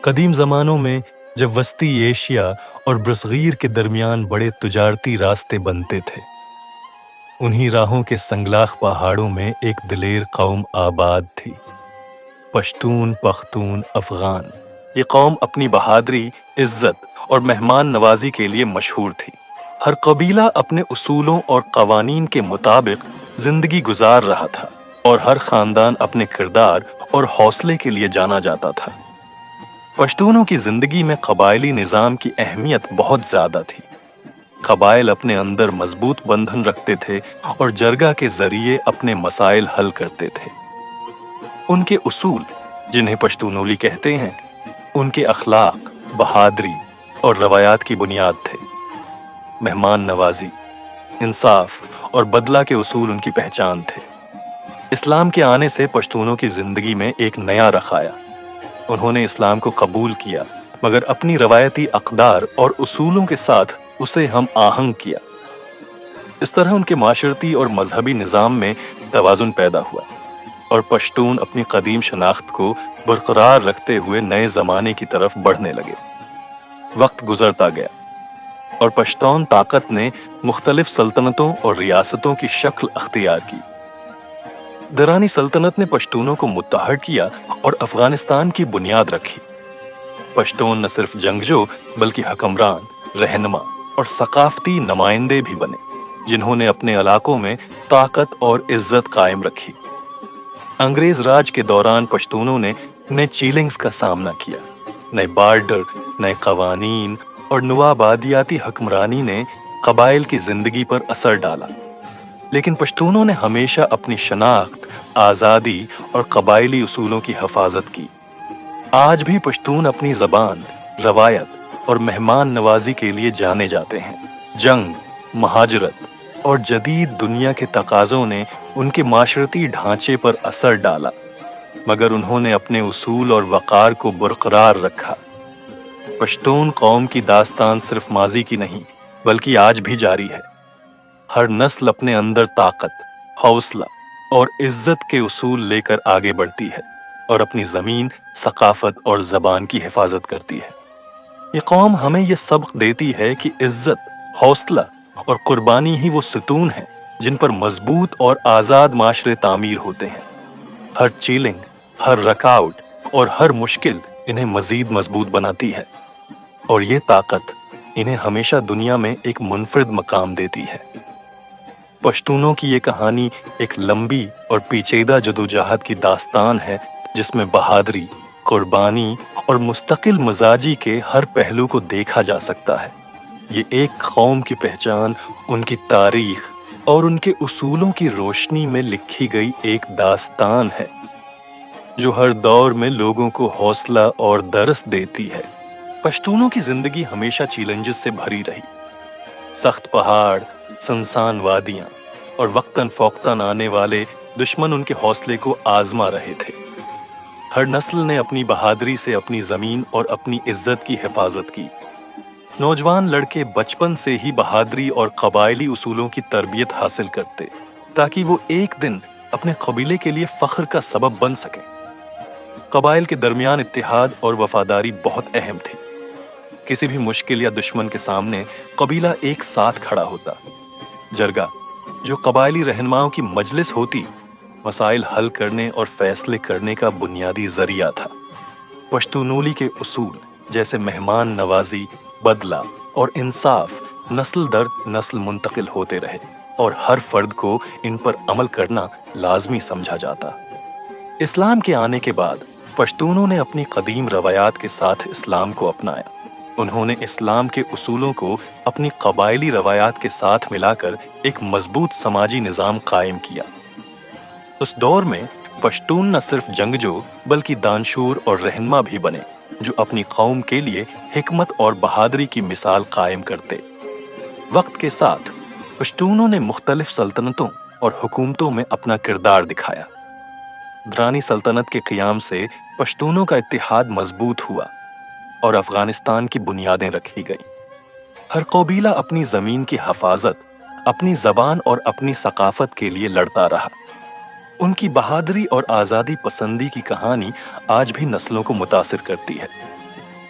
قدیم زمانوں میں جب وسطی ایشیا اور برصغیر کے درمیان بڑے تجارتی راستے بنتے تھے، انہی راہوں کے سنگلاخ پہاڑوں میں ایک دلیر قوم آباد تھی، پشتون، پختون، افغان۔ یہ قوم اپنی بہادری، عزت اور مہمان نوازی کے لیے مشہور تھی۔ ہر قبیلہ اپنے اصولوں اور قوانین کے مطابق زندگی گزار رہا تھا، اور ہر خاندان اپنے کردار اور حوصلے کے لیے جانا جاتا تھا۔ پشتونوں کی زندگی میں قبائلی نظام کی اہمیت بہت زیادہ تھی۔ قبائل اپنے اندر مضبوط بندھن رکھتے تھے اور جرگہ کے ذریعے اپنے مسائل حل کرتے تھے۔ ان کے اصول، جنہیں پشتونولی کہتے ہیں، ان کے اخلاق، بہادری اور روایات کی بنیاد تھے۔ مہمان نوازی، انصاف اور بدلہ کے اصول ان کی پہچان تھے۔ اسلام کے آنے سے پشتونوں کی زندگی میں ایک نیا رخ آیا۔ انہوں نے اسلام کو قبول کیا، مگر اپنی روایتی اقدار اور اصولوں کے ساتھ اسے ہم آہنگ کیا۔ اس طرح ان کے معاشرتی اور مذہبی نظام میں توازن پیدا ہوا، اور پشتون اپنی قدیم شناخت کو برقرار رکھتے ہوئے نئے زمانے کی طرف بڑھنے لگے۔ وقت گزرتا گیا، اور پشتون طاقت نے مختلف سلطنتوں اور ریاستوں کی شکل اختیار کی۔ درانی سلطنت نے پشتونوں کو متحد کیا اور افغانستان کی بنیاد رکھی۔ پشتون نہ صرف جنگجو بلکہ حکمران، رہنما اور ثقافتی نمائندے بھی بنے، جنہوں نے اپنے علاقوں میں طاقت اور عزت قائم رکھی۔ انگریز راج کے دوران پشتونوں نے نئے چیلنجز کا سامنا کیا۔ نئے بارڈر، نئے قوانین اور نوآبادیاتی حکمرانی نے قبائل کی زندگی پر اثر ڈالا، لیکن پشتونوں نے ہمیشہ اپنی شناخت، آزادی اور قبائلی اصولوں کی حفاظت کی۔ آج بھی پشتون اپنی زبان، روایت اور مہمان نوازی کے لیے جانے جاتے ہیں۔ جنگ، مہاجرت اور جدید دنیا کے تقاضوں نے ان کے معاشرتی ڈھانچے پر اثر ڈالا، مگر انہوں نے اپنے اصول اور وقار کو برقرار رکھا۔ پشتون قوم کی داستان صرف ماضی کی نہیں، بلکہ آج بھی جاری ہے۔ ہر نسل اپنے اندر طاقت، حوصلہ اور عزت کے اصول لے کر آگے بڑھتی ہے، اور اپنی زمین، ثقافت اور زبان کی حفاظت کرتی ہے۔ یہ قوم ہمیں یہ سبق دیتی ہے کہ عزت، حوصلہ اور قربانی ہی وہ ستون ہیں جن پر مضبوط اور آزاد معاشرے تعمیر ہوتے ہیں۔ ہر چیلنج، ہر رکاوٹ اور ہر مشکل انہیں مزید مضبوط بناتی ہے، اور یہ طاقت انہیں ہمیشہ دنیا میں ایک منفرد مقام دیتی ہے۔ پشتونوں کی یہ کہانی ایک لمبی اور پیچیدہ جدوجہد کی داستان ہے، جس میں بہادری، قربانی اور مستقل مزاجی کے ہر پہلو کو دیکھا جا سکتا ہے۔ یہ ایک قوم کی پہچان، ان کی تاریخ اور ان کے اصولوں کی روشنی میں لکھی گئی ایک داستان ہے، جو ہر دور میں لوگوں کو حوصلہ اور درس دیتی ہے۔ پشتونوں کی زندگی ہمیشہ چیلنجز سے بھری رہی۔ سخت پہاڑ، سنسان وادیاں اور وقتاً فوقتاً آنے والے دشمن ان کے حوصلے کو آزما رہے تھے۔ ہر نسل نے اپنی بہادری سے اپنی زمین اور اپنی عزت کی حفاظت کی۔ نوجوان لڑکے بچپن سے ہی بہادری اور قبائلی اصولوں کی تربیت حاصل کرتے، تاکہ وہ ایک دن اپنے قبیلے کے لیے فخر کا سبب بن سکیں۔ قبائل کے درمیان اتحاد اور وفاداری بہت اہم تھی۔ کسی بھی مشکل یا دشمن کے سامنے قبیلہ ایک ساتھ کھڑا ہوتا۔ جرگہ، جو قبائلی رہنماؤں کی مجلس ہوتی، مسائل حل کرنے اور فیصلے کرنے کا بنیادی ذریعہ تھا۔ پشتونولی کے اصول جیسے مہمان نوازی، بدلہ اور انصاف نسل در نسل منتقل ہوتے رہے، اور ہر فرد کو ان پر عمل کرنا لازمی سمجھا جاتا۔ اسلام کے آنے کے بعد پشتونوں نے اپنی قدیم روایات کے ساتھ اسلام کو اپنایا۔ انہوں نے اسلام کے اصولوں کو اپنی قبائلی روایات کے ساتھ ملا کر ایک مضبوط سماجی نظام قائم کیا۔ اس دور میں پشتون نہ صرف جنگجو بلکہ دانشور اور رہنما بھی بنے، جو اپنی قوم کے لیے حکمت اور بہادری کی مثال قائم کرتے۔ وقت کے ساتھ پشتونوں نے مختلف سلطنتوں اور حکومتوں میں اپنا کردار دکھایا۔ درانی سلطنت کے قیام سے پشتونوں کا اتحاد مضبوط ہوا، اور افغانستان کی بنیادیں رکھی گئیں۔ ہر قبیلہ اپنی زمین کی حفاظت، اپنی زبان اور اپنی ثقافت کے لیے لڑتا رہا۔ ان کی بہادری اور آزادی پسندی کی کہانی آج بھی نسلوں کو متاثر کرتی ہے۔